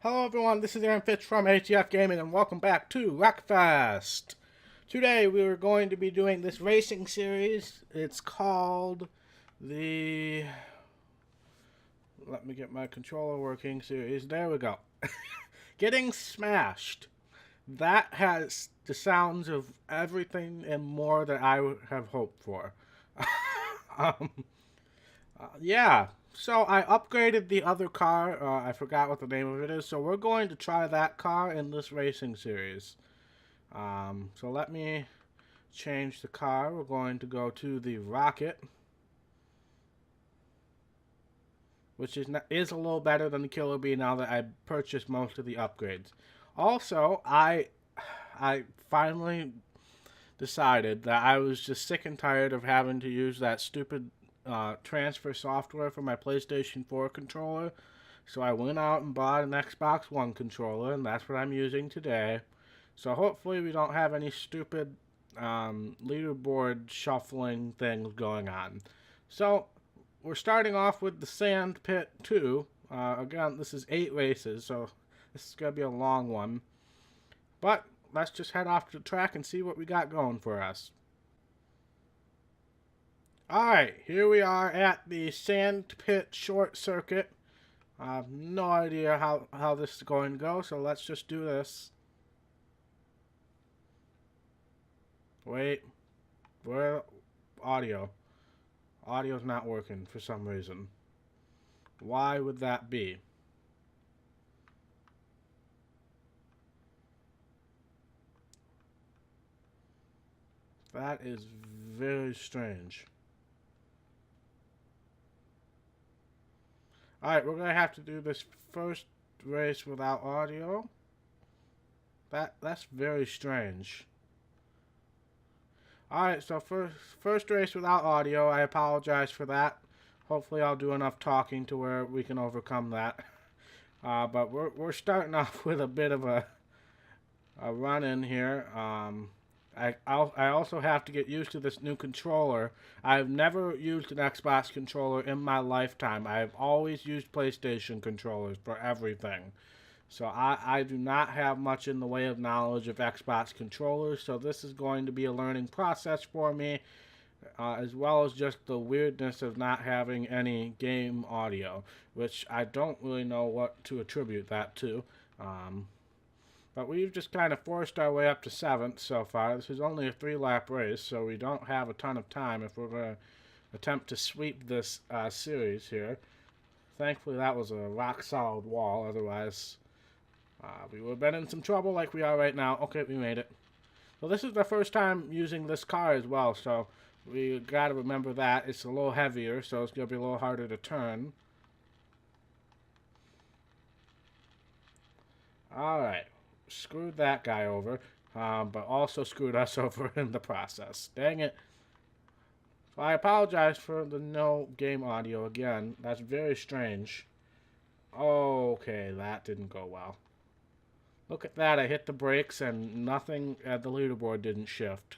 Hello everyone, this is Aaron Fitch from ATF Gaming and welcome back to Wreckfest. Today we are going to be doing this racing series. It's called the... Let me get my controller working series. There we go. Getting Smashed. That has the sounds of everything and more that I would have hoped for. um, yeah. So I upgraded the other car. I forgot what the name of it is. So we're going to try that car in this racing series. So let me change the car. We're going to go to the Rocket, which is a little better than the Killer Bee now that I purchased most of the upgrades. Also, I finally decided that I was just sick and tired of having to use that stupid transfer software for my PlayStation 4 controller. So I went out and bought an Xbox One controller, and that's what I'm using today. So hopefully we don't have any stupid leaderboard shuffling things going on. So we're starting off with the Sand Pit 2. Again, this is 8 races, so this is going to be a long one. But let's just head off to the track and see what we got going for us. Alright, here we are at the Sand Pit Short Circuit. I have no idea how this is going to go, so let's just do this. Wait, where audio? Audio's not working for some reason. Why would that be? That is very strange. Alright, we're going to have to do this first race without audio. That's very strange. Alright, so first race without audio. I apologize for that. Hopefully I'll do enough talking to where we can overcome that. But we're starting off with a bit of a run in here. I also have to get used to this new controller. I've never used an Xbox controller in my lifetime. I've always used PlayStation controllers for everything. So I do not have much in the way of knowledge of Xbox controllers, so this is going to be a learning process for me, as well as just the weirdness of not having any game audio, which I don't really know what to attribute that to. But we've just kind of forced our way up to 7th so far. This is only a 3-lap race, so we don't have a ton of time if we're going to attempt to sweep this series here. Thankfully, that was a rock-solid wall, otherwise we would have been in some trouble like we are right now. Okay, we made it. So this is the first time using this car as well, so we got to remember that. It's a little heavier, so it's going to be a little harder to turn. Alright. Screwed that guy over, but also screwed us over in the process. Dang it. So I apologize for the no game audio again. That's very strange. Okay, that didn't go well. Look at that, I hit the brakes and nothing at the leaderboard didn't shift.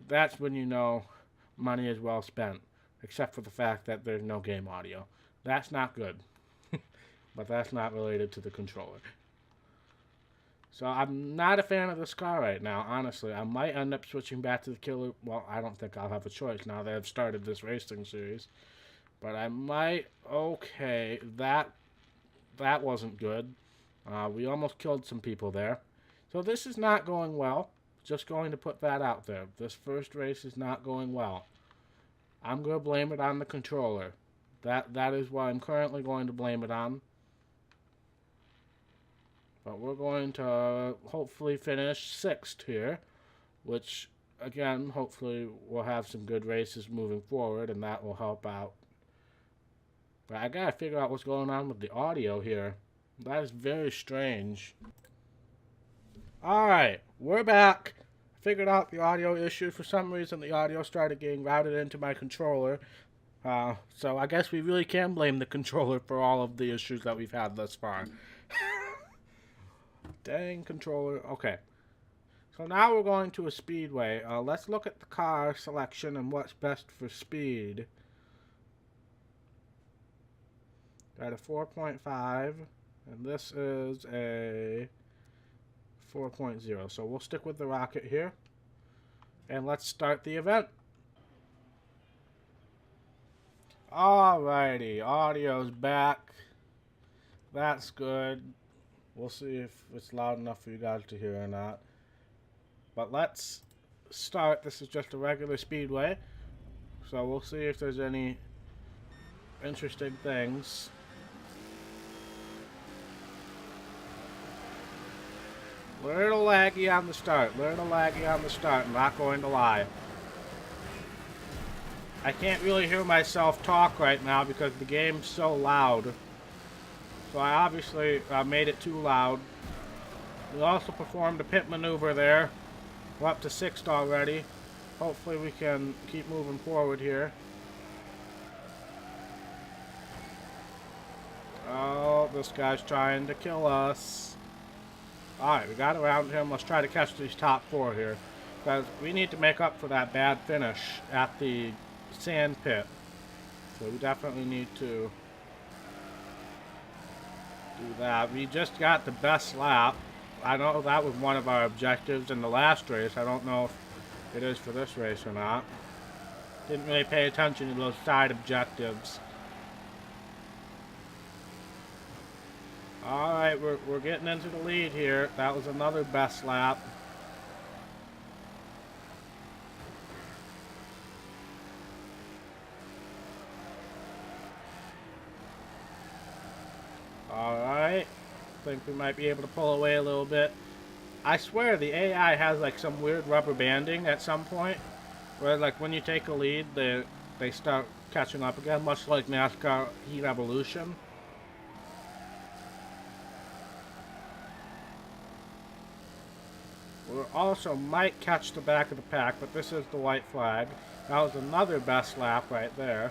That's when you know money is well spent, except for the fact that there's no game audio. That's not good. But that's not related to the controller. So I'm not a fan of this car right now, honestly. I might end up switching back to the Killer. Well, I don't think I'll have a choice now that I've started this racing series. But I might. Okay, that wasn't good. We almost killed some people there. So this is not going well. Just going to put that out there. This first race is not going well. I'm going to blame it on the controller. That is what I'm currently going to blame it on. But we're going to hopefully finish 6th here, which, again, hopefully we'll have some good races moving forward, and that will help out. But I gotta figure out what's going on with the audio here. That is very strange. Alright, we're back. Figured out the audio issue. For some reason, the audio started getting routed into my controller. So I guess we really can blame the controller for all of the issues that we've had thus far. Dang controller. Okay. So now we're going to a speedway. Let's look at the car selection and what's best for speed. Got a 4.5. And this is a 4.0. So we'll stick with the rocket here. And let's start the event. Alrighty, audio's back. That's good. We'll see if it's loud enough for you guys to hear or not. But let's start. This is just a regular speedway. So we'll see if there's any interesting things. Little laggy on the start. I'm not going to lie. I can't really hear myself talk right now because the game's so loud. So I obviously made it too loud. We also performed a pit maneuver there. We're up to 6th already. Hopefully we can keep moving forward here. Oh, this guy's trying to kill us. Alright, we got around him. Let's try to catch these top 4 here. Because we need to make up for that bad finish at the sand pit. So we definitely need to do that. We just got the best lap. I know that was one of our objectives in the last race. I don't know if it is for this race or not. Didn't really pay attention to those side objectives. Alright, we're getting into the lead here. That was another best lap. Alright. Think we might be able to pull away a little bit. I swear the AI has like some weird rubber banding at some point. Where like when you take a lead, they start catching up again, much like NASCAR Heat Evolution. We also might catch the back of the pack, but this is the white flag. That was another best lap right there.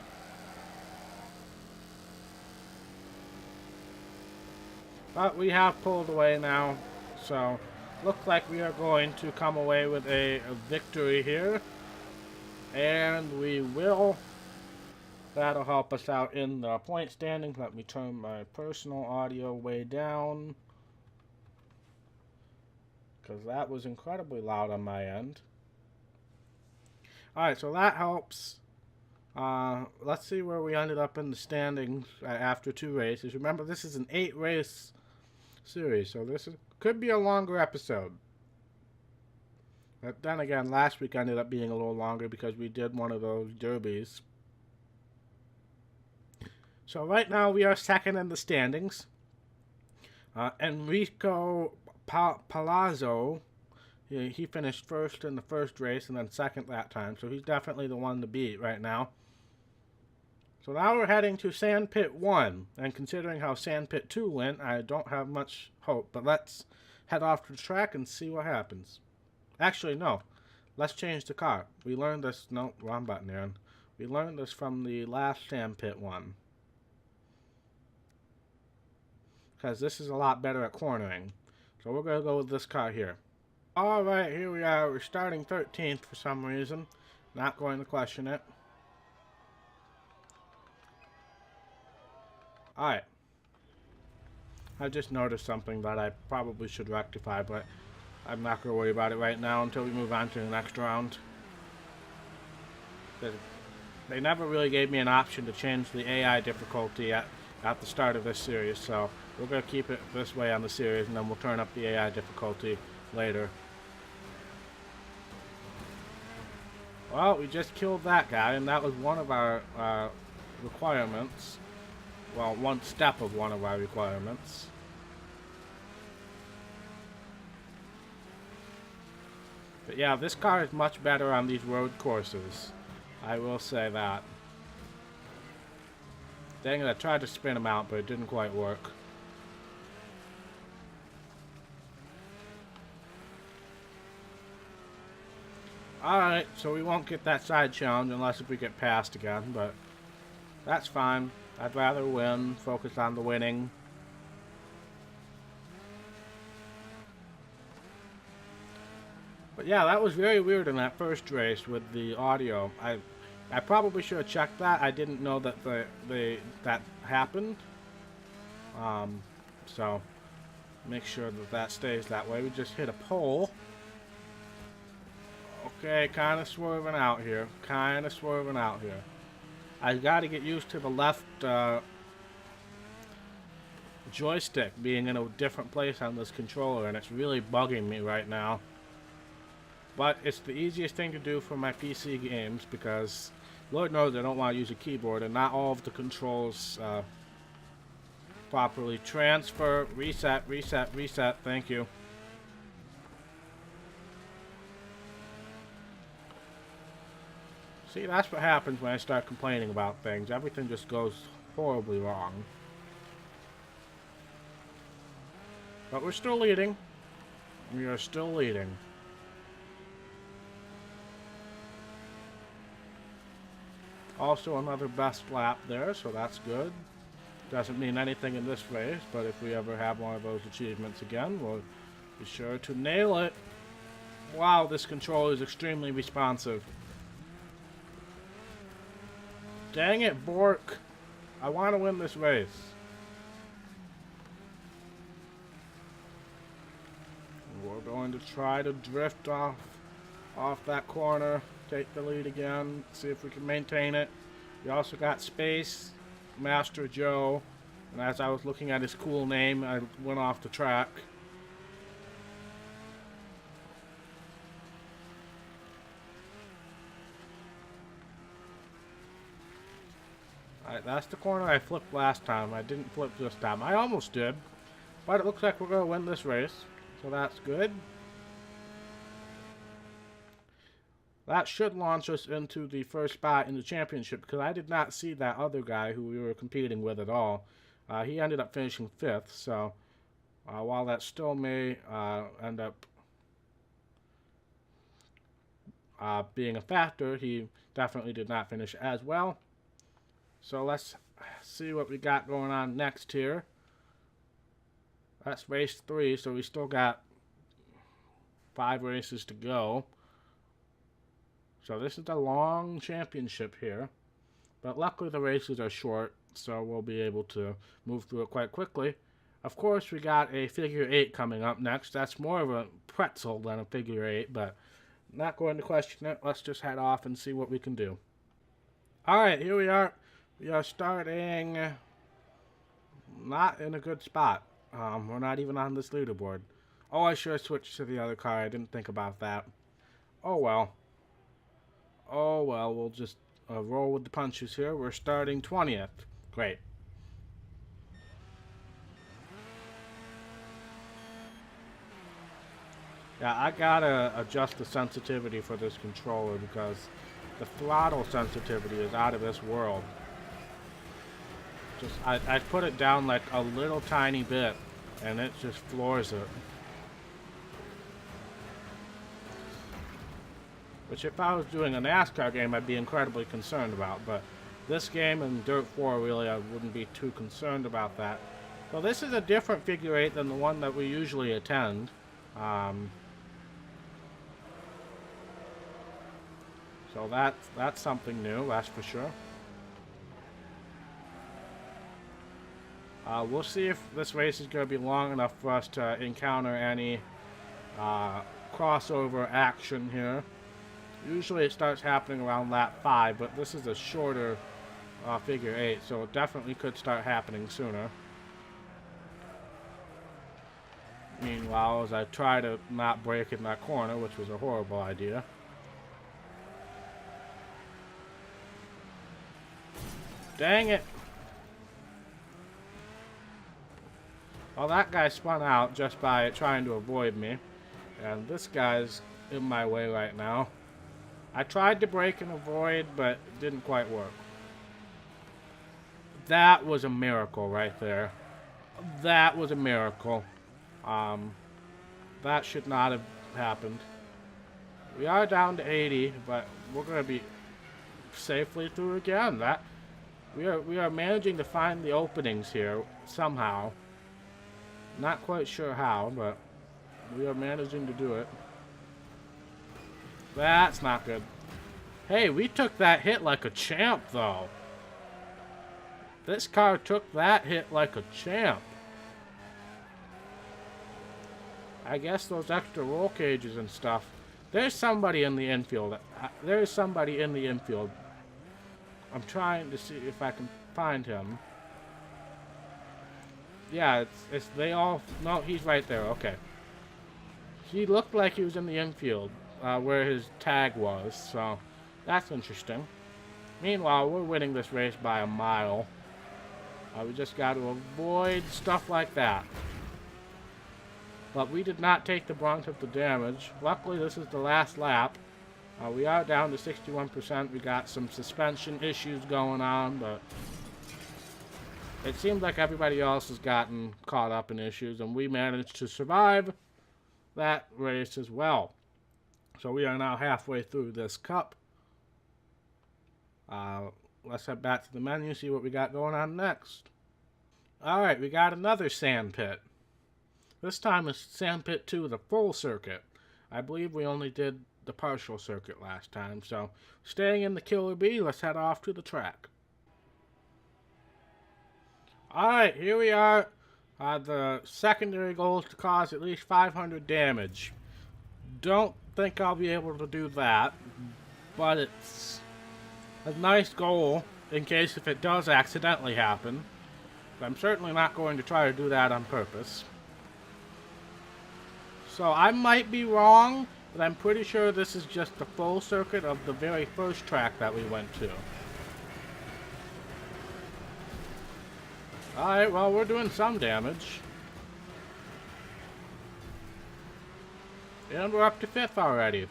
But we have pulled away now, so looks like we are going to come away with a victory here. And we will. That'll help us out in the point standings. Let me turn my personal audio way down, because that was incredibly loud on my end. Alright, so that helps. Let's see where we ended up in the standings after 2 races. Remember, this is an 8-race series, so this could be a longer episode. But then again, last week ended up being a little longer because we did one of those derbies. So right now we are 2nd in the standings. Enrico Palazzo, he finished 1st in the first race and then 2nd that time, so he's definitely the one to beat right now. So now we're heading to Sandpit 1, and considering how Sandpit 2 went, I don't have much hope, but let's head off to the track and see what happens. Actually, no. Let's change the car. We learned this... No, wrong button, Aaron. We learned this from the last Sandpit one. Because this is a lot better at cornering. So we're going to go with this car here. Alright, here we are. We're starting 13th for some reason. Not going to question it. Alright. I just noticed something that I probably should rectify, but I'm not going to worry about it right now until we move on to the next round. They never really gave me an option to change the AI difficulty at the start of this series, so we're going to keep it this way on the series, and then we'll turn up the AI difficulty later. Well, we just killed that guy, and that was one of our requirements. Well, one step of one of our requirements. But yeah, this car is much better on these road courses. I will say that. Dang it, I tried to spin him out, but it didn't quite work. Alright, so we won't get that side challenge unless if we get passed again, but that's fine. I'd rather win, focus on the winning. But yeah, that was very weird in that first race with the audio. I probably should have checked that. I didn't know that that happened. So make sure that that stays that way. We just hit a pole. Okay, kind of swerving out here. Kind of swerving out here. I got to get used to the left joystick being in a different place on this controller, and it's really bugging me right now. But it's the easiest thing to do for my PC games because Lord knows I don't want to use a keyboard, and not all of the controls properly transfer. Reset, reset, reset. Thank you. See, that's what happens when I start complaining about things. Everything just goes horribly wrong. But we're still leading. We are still leading. Also another best lap there, so that's good. Doesn't mean anything in this race, but if we ever have one of those achievements again, we'll be sure to nail it. Wow, this controller is extremely responsive. Dang it, Bork. I want to win this race. We're going to try to drift off that corner, take the lead again, see if we can maintain it. We also got Space Master Joe, and as I was looking at his cool name, I went off the track. Alright, that's the corner I flipped last time. I didn't flip this time. I almost did, but it looks like we're going to win this race, so that's good. That should launch us into the first spot in the championship, because I did not see that other guy who we were competing with at all. He ended up finishing 5th, so while that still may end up being a factor, he definitely did not finish as well. So let's see what we got going on next here. That's race 3, so we still got 5 races to go. So this is a long championship here, but luckily the races are short, so we'll be able to move through it quite quickly. Of course, we got a figure 8 coming up next. That's more of a pretzel than a figure 8, but not going to question it. Let's just head off and see what we can do. Alright, here we are. We are starting not in a good spot. We're not even on this leaderboard. Oh, I should have switched to the other car. I didn't think about that. Oh well. Oh well, we'll just roll with the punches here. We're starting 20th. Great. Yeah, I gotta adjust the sensitivity for this controller because the throttle sensitivity is out of this world. Just I put it down like a little tiny bit and it just floors it. Which if I was doing a NASCAR game, I'd be incredibly concerned about. But this game and Dirt 4, really, I wouldn't be too concerned about that. So this is a different figure 8 than the one that we usually attend. So that's something new, that's for sure. We'll see if this race is going to be long enough for us to encounter any crossover action here. Usually it starts happening around lap 5, but this is a shorter figure 8, so it definitely could start happening sooner. Meanwhile, as I try to not brake in that corner, which was a horrible idea. Dang it! Well, that guy spun out just by trying to avoid me, and this guy's in my way right now. I tried to brake and avoid, but it didn't quite work. That was a miracle right there. That was a miracle. That should not have happened. We are down to 80, but we're going to be safely through again. We are managing to find the openings here somehow. Not quite sure how, but we are managing to do it. That's not good. Hey, we took that hit like a champ, though. This car took that hit like a champ. I guess those extra roll cages and stuff. There's somebody in the infield. There's somebody in the infield. I'm trying to see if I can find him. Yeah, it's they all. No, he's right there. Okay. He looked like he was in the infield, where his tag was. So that's interesting. Meanwhile, we're winning this race by a mile. We just got to avoid stuff like that. But we did not take the brunt of the damage. Luckily, this is the last lap. We are down to 61%. We got some suspension issues going on, but it seems like everybody else has gotten caught up in issues, and we managed to survive that race as well. So we are now halfway through this cup. Let's head back to the menu, see what we got going on next. Alright, we got another sand pit. This time it's sand pit 2, the full circuit. I believe we only did the partial circuit last time, so staying in the Killer Bee, let's head off to the track. Alright, here we are. The secondary goal is to cause at least 500 damage. Don't think I'll be able to do that, but it's a nice goal in case if it does accidentally happen. I'm certainly not going to try to do that on purpose. So I might be wrong, but I'm pretty sure this is just the full circuit of the very first track that we went to. Alright, well, we're doing some damage. And we're up to 5th already.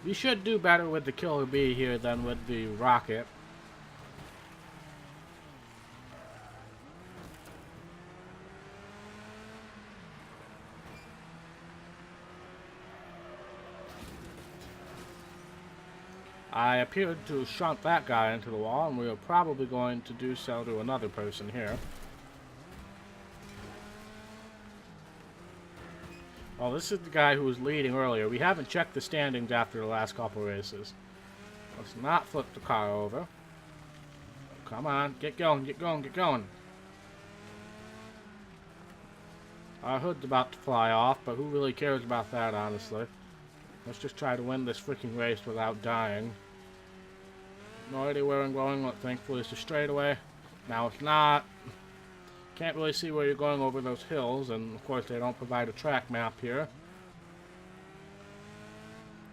We should do better with the Killer Bee here than with the rocket. I appeared to shunt that guy into the wall, and we are probably going to do so to another person here. Oh, this is the guy who was leading earlier. We haven't checked the standings after the last couple races. Let's not flip the car over. Come on, get going, get going, get going. Our hood's about to fly off, but who really cares about that, honestly? Let's just try to win this freaking race without dying. No idea where I'm going. Look, thankfully it's a straightaway. Now it's not. Can't really see where you're going over those hills, and of course they don't provide a track map here.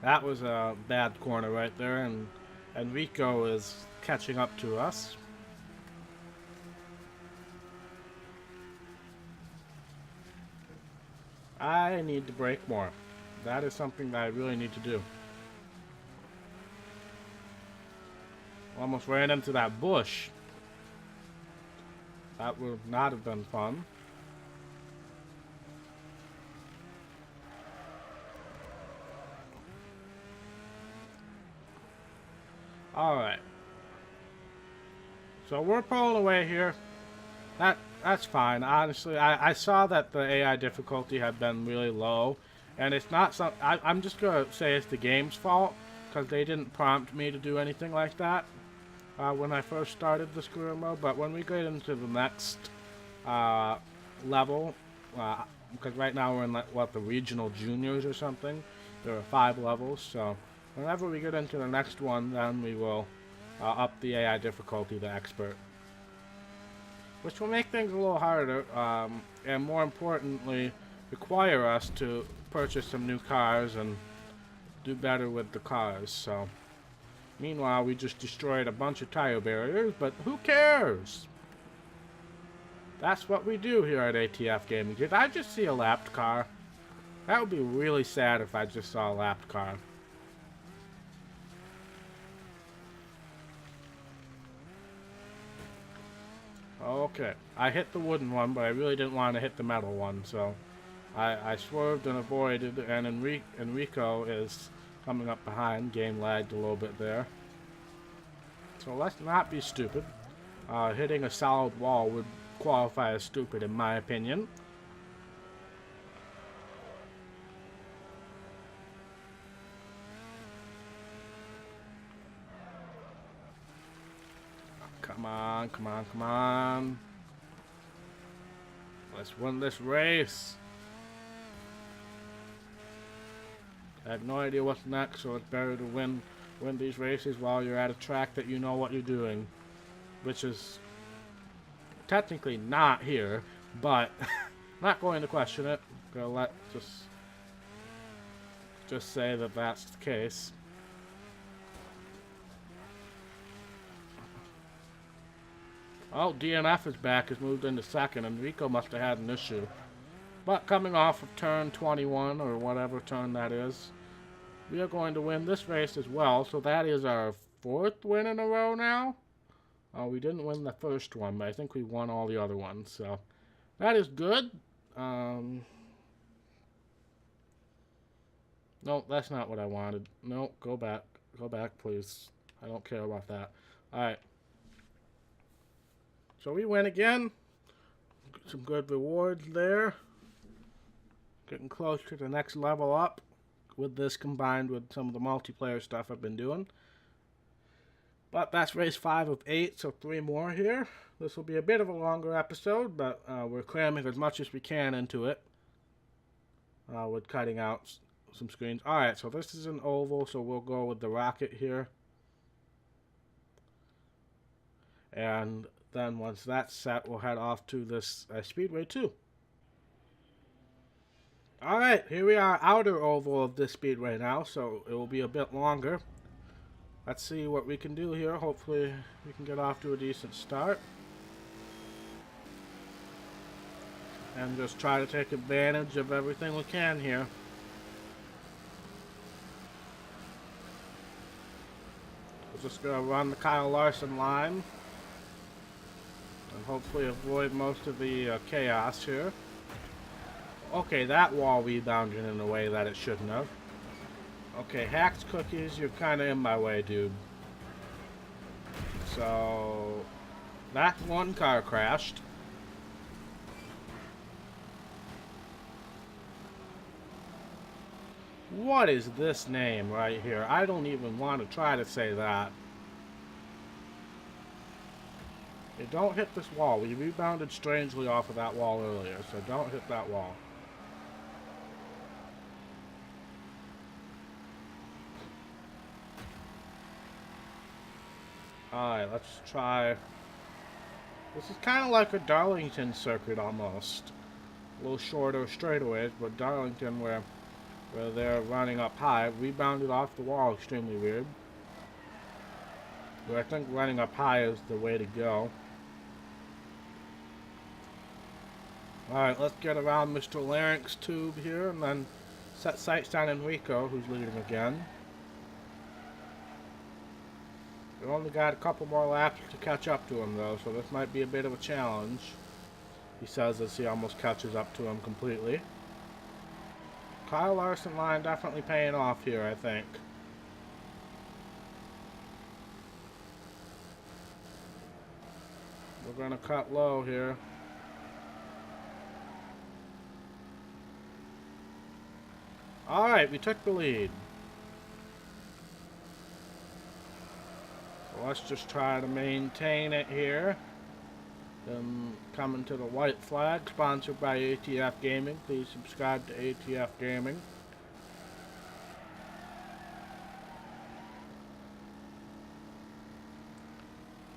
That was a bad corner right there, and Enrico is catching up to us. I need to brake more. That is something that I really need to do. Almost ran into that bush. That would not have been fun. Alright. So we're pulling away here. That's fine. Honestly, I saw that the AI difficulty had been really low. And it's not some. I'm just going to say it's the game's fault, because they didn't prompt me to do anything like that when I first started this career mode. But when we get into the next level, because right now we're in the regional juniors or something, there are 5 levels. So whenever we get into the next one, then we will up the AI difficulty to expert, which will make things a little harder, and more importantly, require us to purchase some new cars and do better with the cars. So meanwhile, we just destroyed a bunch of tire barriers, but who cares? That's what we do here at ATF Gaming. Did I just see a lapped car? That would be really sad if I just saw a lapped car. Okay, I hit the wooden one, but I really didn't want to hit the metal one, so I swerved and avoided, and Enrico is coming up behind. Game lagged a little bit there. So let's not be stupid. Hitting a solid wall would qualify as stupid in my opinion. Come on, come on, come on. Let's win this race. I have no idea what's next, so it's better to win these races while you're at a track that you know what you're doing, which is technically not here, but not going to question it. Gonna let just say that that's the case. Oh, DNF is back, has moved into second, and Rico must have had an issue. But coming off of turn 21, or whatever turn that is, we are going to win this race as well, so that is our 4th win in a row now. We didn't win the first one, but I think we won all the other ones, so that is good. No, that's not what I wanted. No, go back. Go back, please. I don't care about that. Alright. So we win again. Some good rewards there. Getting close to the next level up with this combined with some of the multiplayer stuff I've been doing. But that's race 5 of 8, so 3 more here. This will be a bit of a longer episode, but we're cramming as much as we can into it. With cutting out some screens. Alright, so this is an oval, so we'll go with the rocket here. And then once that's set, we'll head off to this Speedway 2. Alright, here we are, outer oval of this Speedway now, so it will be a bit longer. Let's see what we can do here. Hopefully we can get off to a decent start. And just try to take advantage of everything we can here. We're just going to run the Kyle Larson line. And hopefully avoid most of the chaos here. Okay, that wall rebounded in a way that it shouldn't have. Okay, Hacked Cookies, you're kind of in my way, dude. So, that one car crashed. What is this name right here? I don't even want to try to say that. Okay, don't hit this wall. We rebounded strangely off of that wall earlier, so don't hit that wall. Alright, let's try. This is kind of like a Darlington circuit almost. A little shorter straightaways, but Darlington where they're running up high, rebounded off the wall, extremely weird. But I think running up high is the way to go. Alright, let's get around Mr. Larynx tube here and then set sights down Enrico, who's leading again. We've only got a couple more laps to catch up to him though, so this might be a bit of a challenge. He says as he almost catches up to him completely. Kyle Larson line definitely paying off here, I think. We're going to cut low here. Alright, we took the lead. So let's just try to maintain it here. Then coming to the white flag, sponsored by ATF Gaming. Please subscribe to ATF Gaming.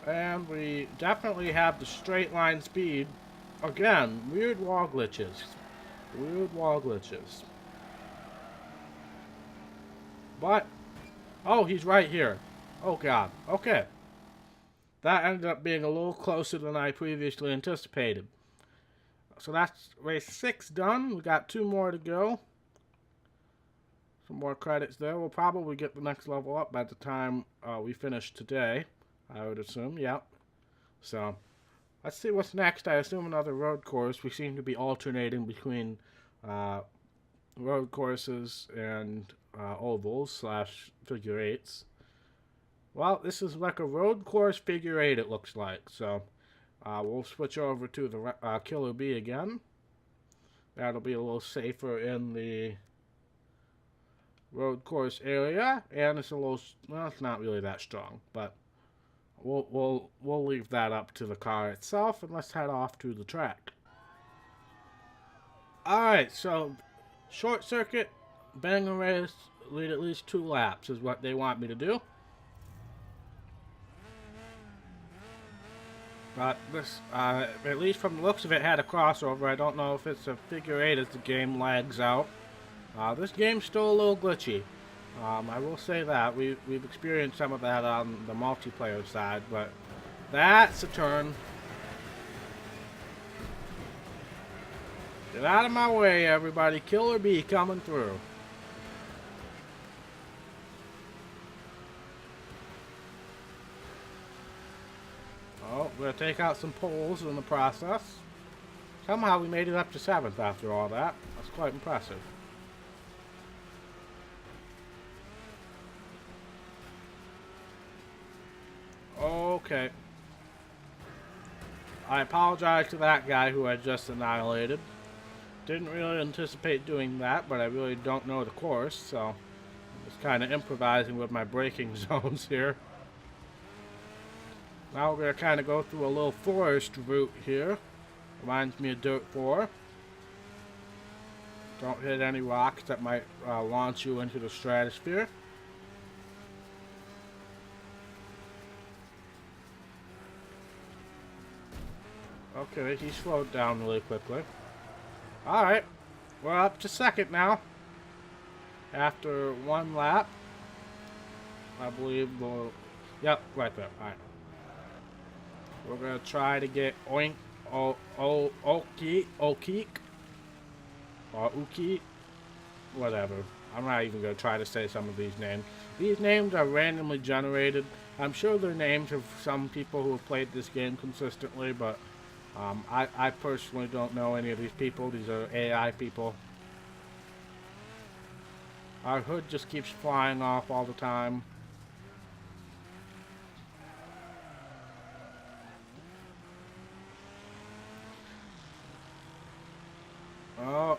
And we definitely have the straight line speed. Again, weird wall glitches. Weird wall glitches. But, oh, he's right here. Oh god, okay. That ended up being a little closer than I previously anticipated. So that's race 6 done. We got 2 more to go. Some more credits there. We'll probably get the next level up by the time we finish today, I would assume. Yep. So, let's see what's next. I assume another road course. We seem to be alternating between road courses and ovals slash figure eights. Well, this is like a road course figure eight, it looks like. So, we'll switch over to the Killer Bee again. That'll be a little safer in the road course area, and it's a little, well, it's not really that strong, but we'll leave that up to the car itself, and let's head off to the track. Alright, so short circuit, bang a race, lead at least 2 laps is what they want me to do. But this, at least from the looks of it, had a crossover. I don't know if it's a figure 8 as the game lags out. This game's still a little glitchy. I will say that. We've experienced some of that on the multiplayer side, but that's a turn. Get out of my way, everybody. Killer Bee coming through. Oh, we're going to take out some poles in the process. Somehow we made it up to 7th after all that. That's quite impressive. Okay. I apologize to that guy who I just annihilated. Didn't really anticipate doing that, but I really don't know the course, so I'm just kind of improvising with my braking zones here. Now we're going to kind of go through a little forest route here. Reminds me of Dirt 4. Don't hit any rocks that might launch you into the stratosphere. Okay, he slowed down really quickly. Alright, we're up to 2nd now. After 1 lap. I believe we'll... Yep, right there. Alright. We're going to try to get Oink, Okeek, or Uki, whatever. I'm not even going to try to say some of these names. These names are randomly generated. I'm sure they're names of some people who have played this game consistently, but I personally don't know any of these people. These are AI people. Our hood just keeps flying off all the time.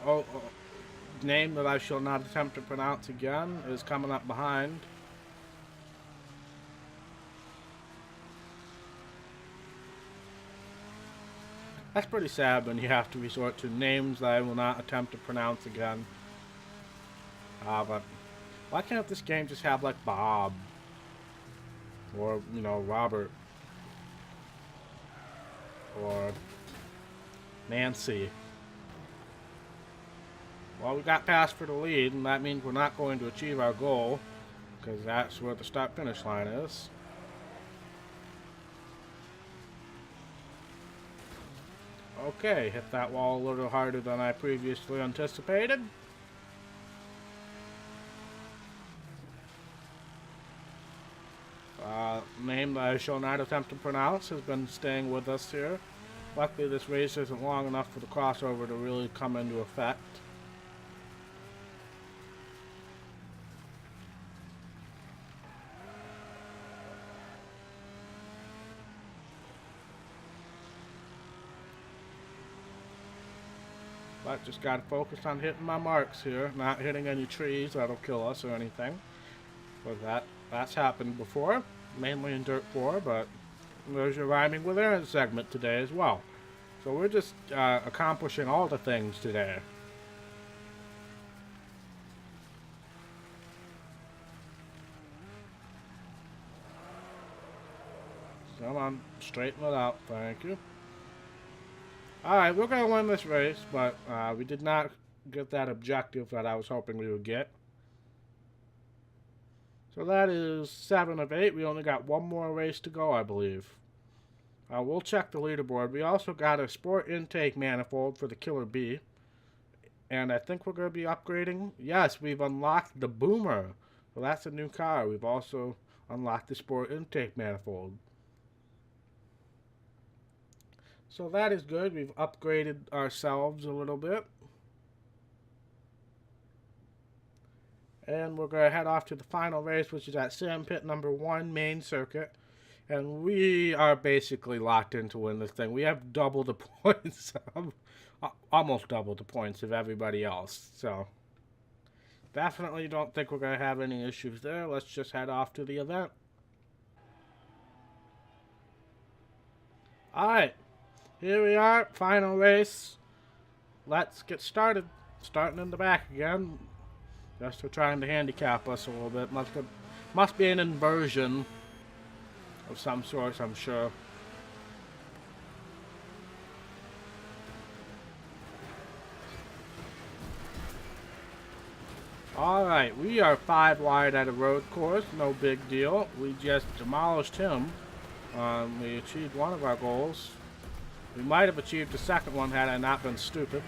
Oh, name that I shall not attempt to pronounce again is coming up behind. That's pretty sad when you have to resort to names that I will not attempt to pronounce again. But why can't this game just have like Bob? Or, you know, Robert. Or Nancy. Well, we got past for the lead, and that means we're not going to achieve our goal, because that's where the start-finish line is. Okay, hit that wall a little harder than I previously anticipated. Name that I shall not attempt to pronounce has been staying with us here. Luckily, this race isn't long enough for the crossover to really come into effect. But just gotta focus on hitting my marks here, not hitting any trees that'll kill us or anything. But that's happened before, mainly in Dirt 4, but there's your rhyming with Aaron segment today as well. So we're just accomplishing all the things today. Come on, straighten it out, thank you. Alright, we're going to win this race, but we did not get that objective that I was hoping we would get. So that is 7 of 8. We only got one more race to go, I believe. We'll check the leaderboard. We also got a sport intake manifold for the Killer Bee. And I think we're going to be upgrading. Yes, we've unlocked the Boomer. Well, that's a new car. We've also unlocked the sport intake manifold. So that is good. We've upgraded ourselves a little bit. And we're going to head off to the final race, which is at Sand Pit number 1, main circuit. And we are basically locked in to win this thing. We have double the points, almost double the points of everybody else. So definitely don't think we're going to have any issues there. Let's just head off to the event. Alright. Here we are, final race. Let's get started. Starting in the back again. Just for trying to handicap us a little bit. Must be an inversion of some sort, I'm sure. Alright, we are 5 wide at a road course, no big deal. We just demolished him. We achieved one of our goals. We might have achieved the second one had I not been stupid.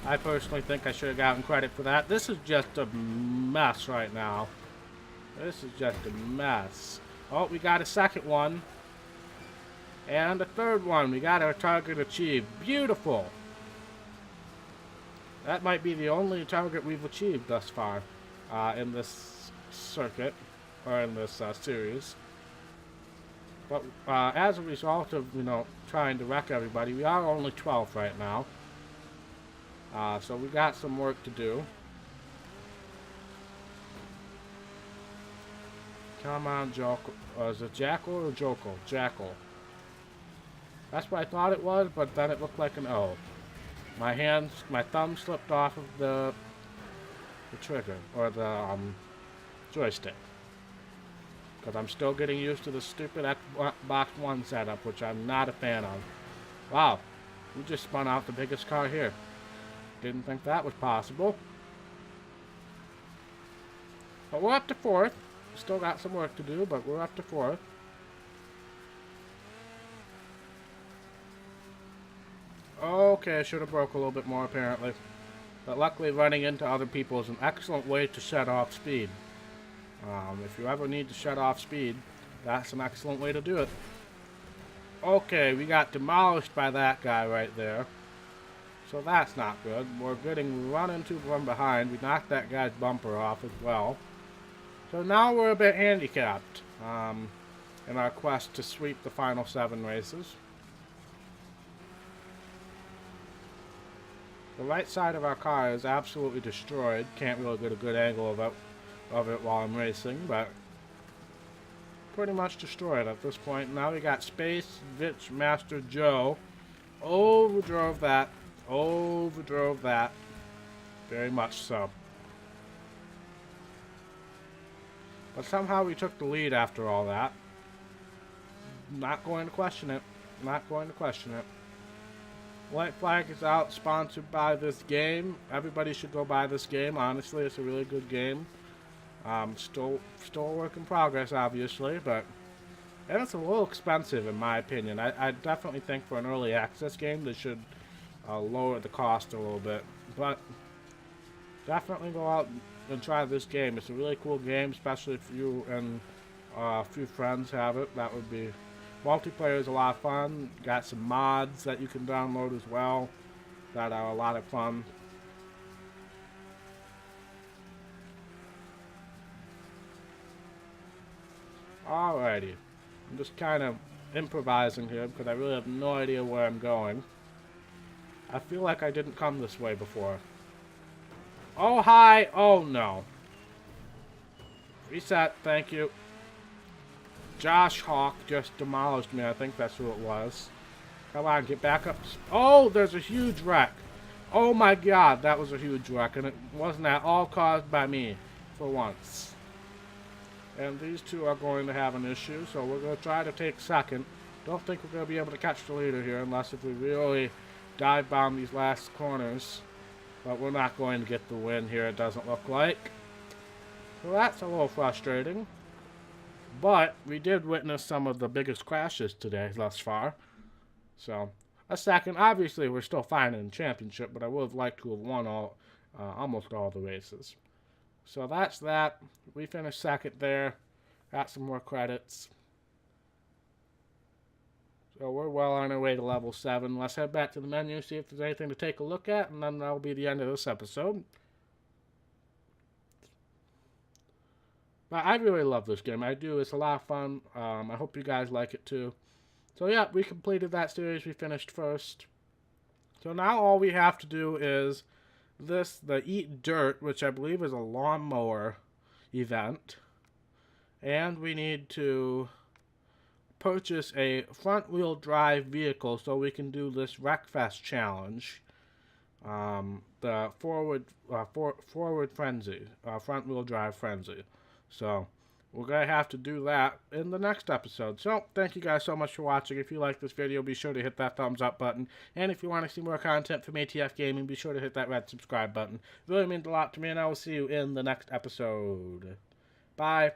I personally think I should have gotten credit for that. This is just a mess right now. This is just a mess. Oh, we got a second one. And a third one. We got our target achieved. Beautiful. That might be the only target we've achieved thus far in this circuit, or in this series. But as a result of, trying to wreck everybody, we are only 12th right now. So we got some work to do. Come on, Jokel. Is it Jackal or Jokel? Jackal. That's what I thought it was, but then it looked like an O. My thumb slipped off of the trigger, or the joystick. Because I'm still getting used to the stupid Xbox One setup, which I'm not a fan of. Wow, we just spun out the biggest car here. Didn't think that was possible. But we're up to 4th. Still got some work to do, but we're up to 4th. Okay, I should have broke a little bit more apparently. But luckily running into other people is an excellent way to shut off speed. If you ever need to shut off speed, that's an excellent way to do it. Okay, we got demolished by that guy right there. So that's not good. We're getting run into from behind. We knocked that guy's bumper off as well. So now we're a bit handicapped in our quest to sweep the final 7 races. The right side of our car is absolutely destroyed. Can't really get a good angle of it while I'm racing, but pretty much destroyed at this point. Now we got Space Vitch Master Joe. Overdrove that. Overdrove that. Very much so. But somehow we took the lead after all that. Not going to question it. Not going to question it. White Flag is out, sponsored by this game. Everybody should go buy this game. Honestly, it's a really good game. Still a work in progress, obviously, but it's a little expensive in my opinion. I definitely think for an early access game they should lower the cost a little bit. But definitely go out and try this game. It's a really cool game, especially if you and a few friends have it. That would be... Multiplayer is a lot of fun. Got some mods that you can download as well that are a lot of fun. Alrighty. I'm just kind of improvising here because I really have no idea where I'm going. I feel like I didn't come this way before. Oh, hi! Oh, no. Reset, thank you. Josh Hawk just demolished me. I think that's who it was. Come on, get back up. Oh, there's a huge wreck. Oh my god, that was a huge wreck. And it wasn't at all caused by me, for once. And these two are going to have an issue, so we're going to try to take second. Don't think we're going to be able to catch the leader here unless if we really dive bomb these last corners. But we're not going to get the win here, it doesn't look like. So that's a little frustrating. But we did witness some of the biggest crashes today thus far. So, a second. Obviously, we're still fine in the championship, but I would have liked to have won almost all the races. So that's that. We finished second there. Got some more credits. So we're well on our way to level 7. Let's head back to the menu, see if there's anything to take a look at, and then that'll be the end of this episode. But I really love this game. I do. It's a lot of fun. I hope you guys like it too. So yeah, we completed that series. We finished first. So now all we have to do is the Eat Dirt, which I believe is a lawnmower event. And we need to purchase a front-wheel drive vehicle so we can do this Wreckfest challenge. the forward frenzy, front wheel drive frenzy. So we're going to have to do that in the next episode. So thank you guys so much for watching. If you like this video, be sure to hit that thumbs up button. And if you want to see more content from ATF Gaming, be sure to hit that red subscribe button. It really means a lot to me, and I will see you in the next episode. Bye.